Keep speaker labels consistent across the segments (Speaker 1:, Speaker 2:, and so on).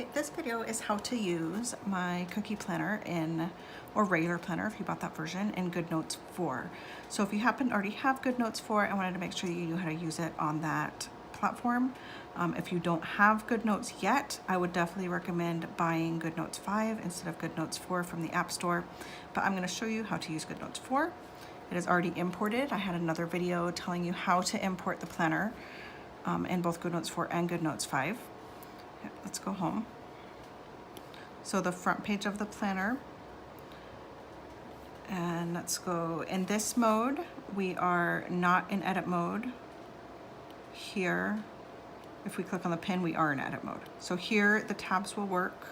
Speaker 1: Okay, this video is how to use my cookie planner or regular planner if you bought that version, in Goodnotes 4. So if you happen to already have Goodnotes 4, I wanted to make sure that you knew how to use it on that platform. If you don't have Goodnotes yet, I would definitely recommend buying Goodnotes 5 instead of Goodnotes 4 from the App Store. But I'm going to show you how to use Goodnotes 4. It is already imported. I had another video telling you how to import the planner in both Goodnotes 4 and Goodnotes 5. Let's go home. So the front page of the planner, and let's go in this mode. We are not in edit mode. Here, if we click on the pin, we are in edit mode. So here the tabs will work.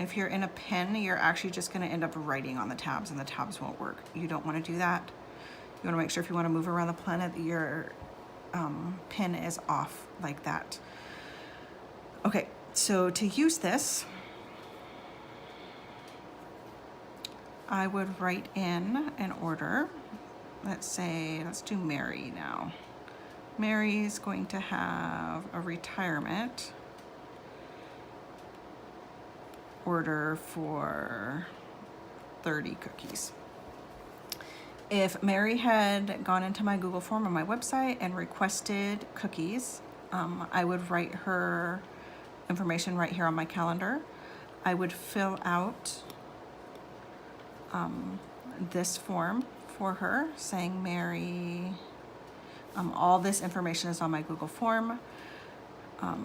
Speaker 1: If you're in a pin, you're actually just going to end up writing on the tabs and the tabs won't work. You don't want to do that. You want to make sure if you want to move around the planet that your pin is off like that. Okay, so to use this, I would write in an order. Let's do Mary now. Mary's going to have a retirement order for 30 cookies. If Mary had gone into my Google form on my website and requested cookies, I would write her information right here on my calendar. I would fill out this form for her saying Mary, all this information is on my Google form. I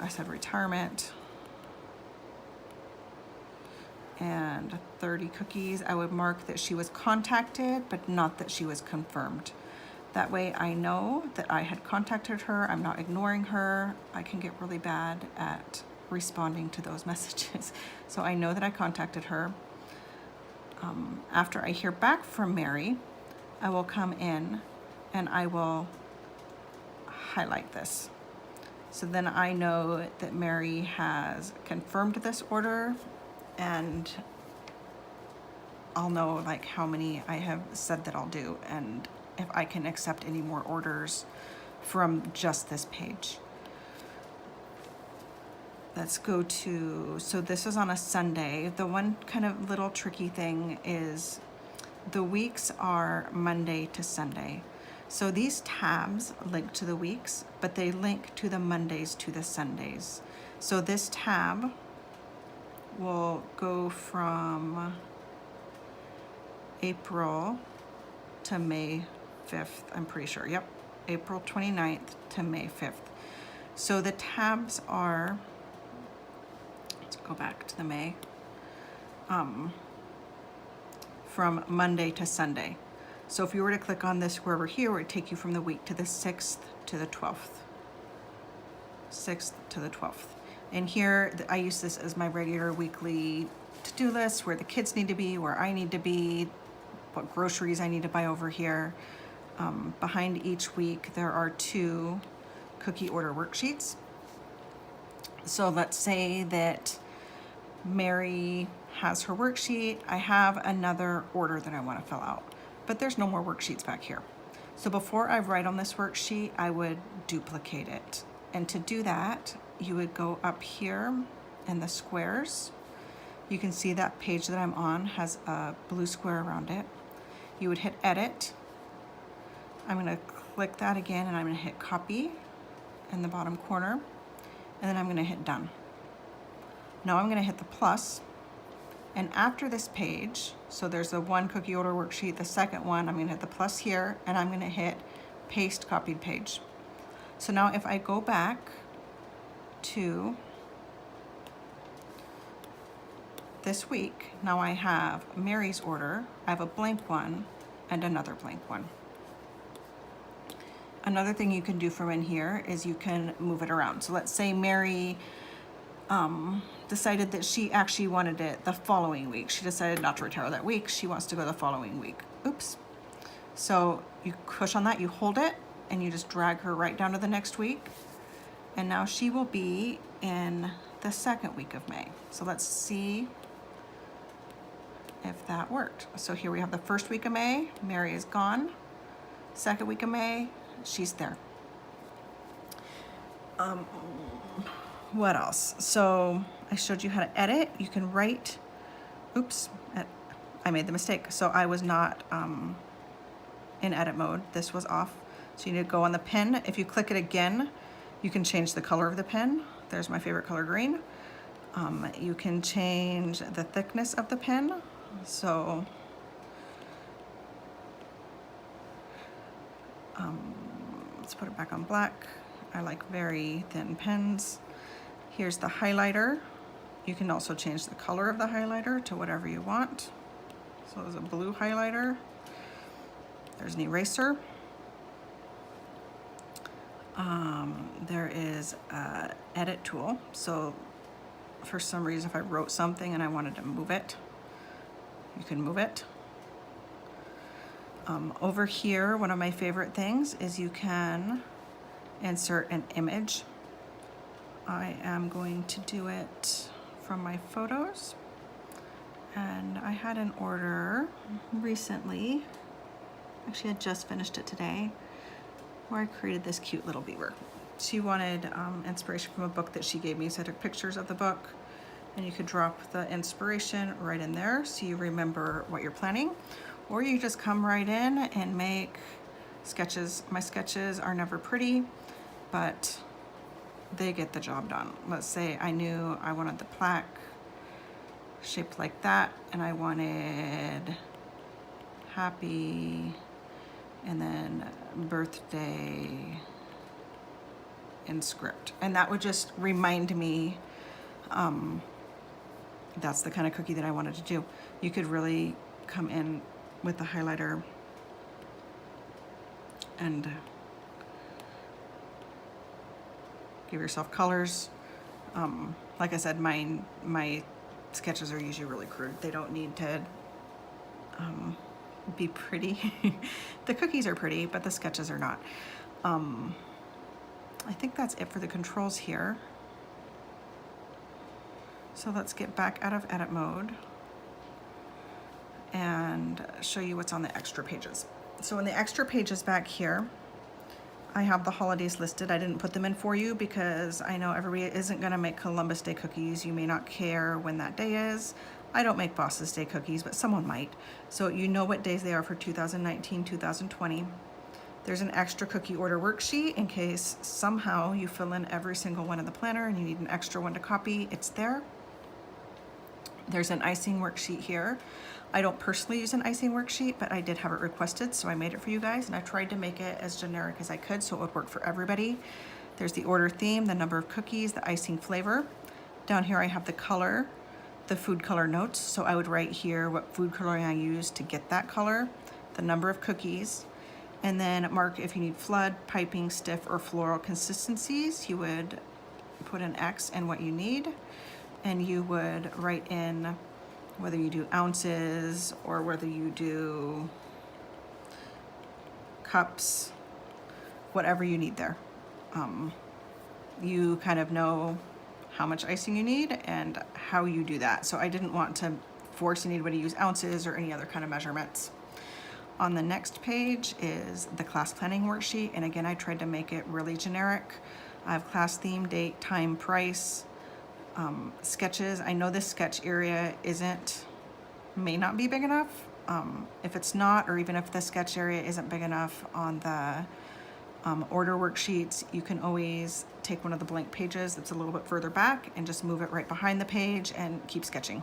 Speaker 1: said retirement and 30 cookies. I would mark that she was contacted, but not that she was confirmed. That way I know that I had contacted her. I'm not ignoring her. I can get really bad at responding to those messages. So I know that I contacted her. After I hear back from Mary, I will come in and I will highlight this. So then I know that Mary has confirmed this order, and I'll know like how many I have said that I'll do and if I can accept any more orders from just this page. Let's go to, so this is on a Sunday. The one kind of little tricky thing is the weeks are Monday to Sunday. So these tabs link to the weeks, but they link to the Mondays to the Sundays. So this tab will go from April to May 5th, I'm pretty sure. Yep, April 29th to May 5th. So the tabs are, let's go back to the May, from Monday to Sunday. So if you were to click on this wherever here, it would take you from the week to the 6th to the 12th. 6th to the 12th. And here, I use this as my regular weekly to-do list, where the kids need to be, where I need to be, what groceries I need to buy over here. Behind each week, there are 2 cookie order worksheets. So let's say that Mary has her worksheet. I have another order that I want to fill out, but there's no more worksheets back here. So before I write on this worksheet, I would duplicate it. And to do that, you would go up here in the squares. You can see that page that I'm on has a blue square around it. You would hit edit. I'm going to click that again, and I'm going to hit copy in the bottom corner, and then I'm going to hit done. Now I'm going to hit the plus, and after this page, so there's the 1 cookie order worksheet, the second one, I'm going to hit the plus here, and I'm going to hit paste copied page. So now if I go back to this week, now I have Mary's order, I have a blank one and another blank one. Another thing you can do from in here is you can move it around. So let's say Mary decided that she actually wanted it the following week. She decided not to retire that week. She wants to go the following week. Oops. So you push on that, you hold it, and you just drag her right down to the next week. And now she will be in the 2nd week of May. So let's see if that worked. So here we have the 1st week of May, Mary is gone. 2nd week of May, she's there. What else? So I showed you how to edit. You can write, oops, I made the mistake. So I was not in edit mode. This was off. So you need to go on the pen. If you click it again, you can change the color of the pen. There's my favorite color, green. You can change the thickness of the pen. So let's put it back on black. I like very thin pens. Here's the highlighter. You can also change the color of the highlighter to whatever you want. So there's a blue highlighter. There's an eraser. There is an edit tool. So for some reason, if I wrote something and I wanted to move it, you can move it. Over here, one of my favorite things is you can insert an image. I am going to do it from my photos. And I had an order recently, actually I just finished it today, where I created this cute little beaver. She wanted inspiration from a book that she gave me, so I took pictures of the book, and you could drop the inspiration right in there so you remember what you're planning, or you just come right in and make sketches. My sketches are never pretty, but they get the job done. Let's say I knew I wanted the plaque shaped like that, and I wanted happy and then birthday in script, and that would just remind me that's the kind of cookie that I wanted to do. You could really come in with the highlighter and give yourself colors. Like I said, my sketches are usually really crude. They don't need to be pretty. The cookies are pretty, but the sketches are not. I think that's it for the controls here. So let's get back out of edit mode and show you what's on the extra pages. So in the extra pages back here, I have the holidays listed. I didn't put them in for you because I know everybody isn't gonna make Columbus Day cookies. You may not care when that day is. I don't make Bosses Day cookies, but someone might. So you know what days they are for 2019, 2020. There's an extra cookie order worksheet in case somehow you fill in every single one in the planner and you need an extra one to copy. It's there. There's an icing worksheet here. I don't personally use an icing worksheet, but I did have it requested, so I made it for you guys, and I tried to make it as generic as I could so it would work for everybody. There's the order theme, the number of cookies, the icing flavor. Down here I have the color, the food color notes, so I would write here what food coloring I used to get that color, the number of cookies, and then mark if you need flood, piping, stiff, or floral consistencies. You would put an X in what you need, and you would write in whether you do ounces or whether you do cups, whatever you need there. You kind of know how much icing you need and how you do that. So I didn't want to force anybody to use ounces or any other kind of measurements. On the next page is the class planning worksheet, and again I tried to make it really generic. I have class theme, date, time, price, sketches. I know this sketch area may not be big enough. If it's not, or even if the sketch area isn't big enough on the order worksheets, you can always take one of the blank pages that's a little bit further back and just move it right behind the page and keep sketching.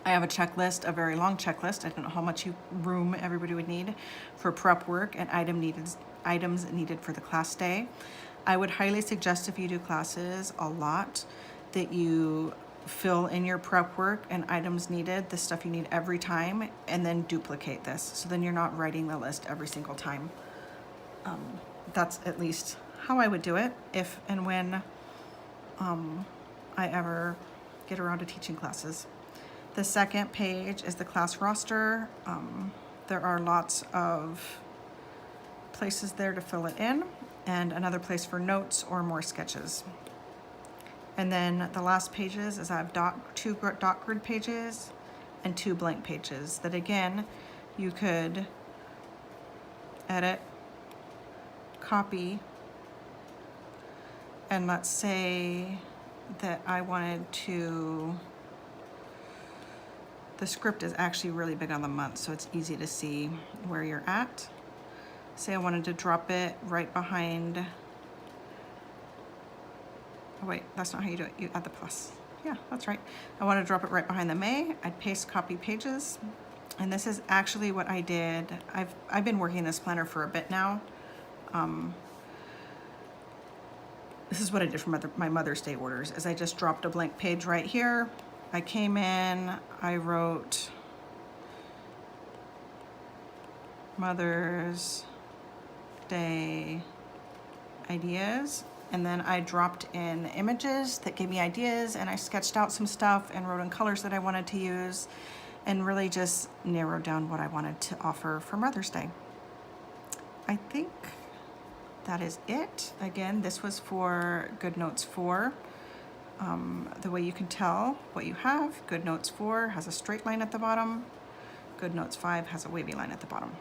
Speaker 1: I have a checklist, a very long checklist. I don't know how much room everybody would need for prep work and items needed for the class day. I would highly suggest, if you do classes a lot, that you fill in your prep work and items needed, the stuff you need every time, and then duplicate this. So then you're not writing the list every single time. That's at least how I would do it if and when I ever get around to teaching classes. The second page is the class roster. There are lots of places there to fill it in, and another place for notes or more sketches. And then the last pages is I have two dot grid pages and 2 blank pages that again you could edit, copy, And let's say that I wanted to, the script is actually really big on the month, so it's easy to see where you're at. Say I wanted to drop it right behind, oh wait, that's not how you do it, you add the plus. Yeah, that's right. I want to drop it right behind the May. I'd paste copy pages. And this is actually what I did. I've been working this planner for a bit now. This is what I did for my Mother's Day orders, is I just dropped a blank page right here. I came in, I wrote Mother's Day ideas, and then I dropped in images that gave me ideas, and I sketched out some stuff and wrote in colors that I wanted to use, and really just narrowed down what I wanted to offer for Mother's Day. I think that is it. Again, this was for Goodnotes 4. The way you can tell what you have, Goodnotes 4 has a straight line at the bottom. Goodnotes 5 has a wavy line at the bottom.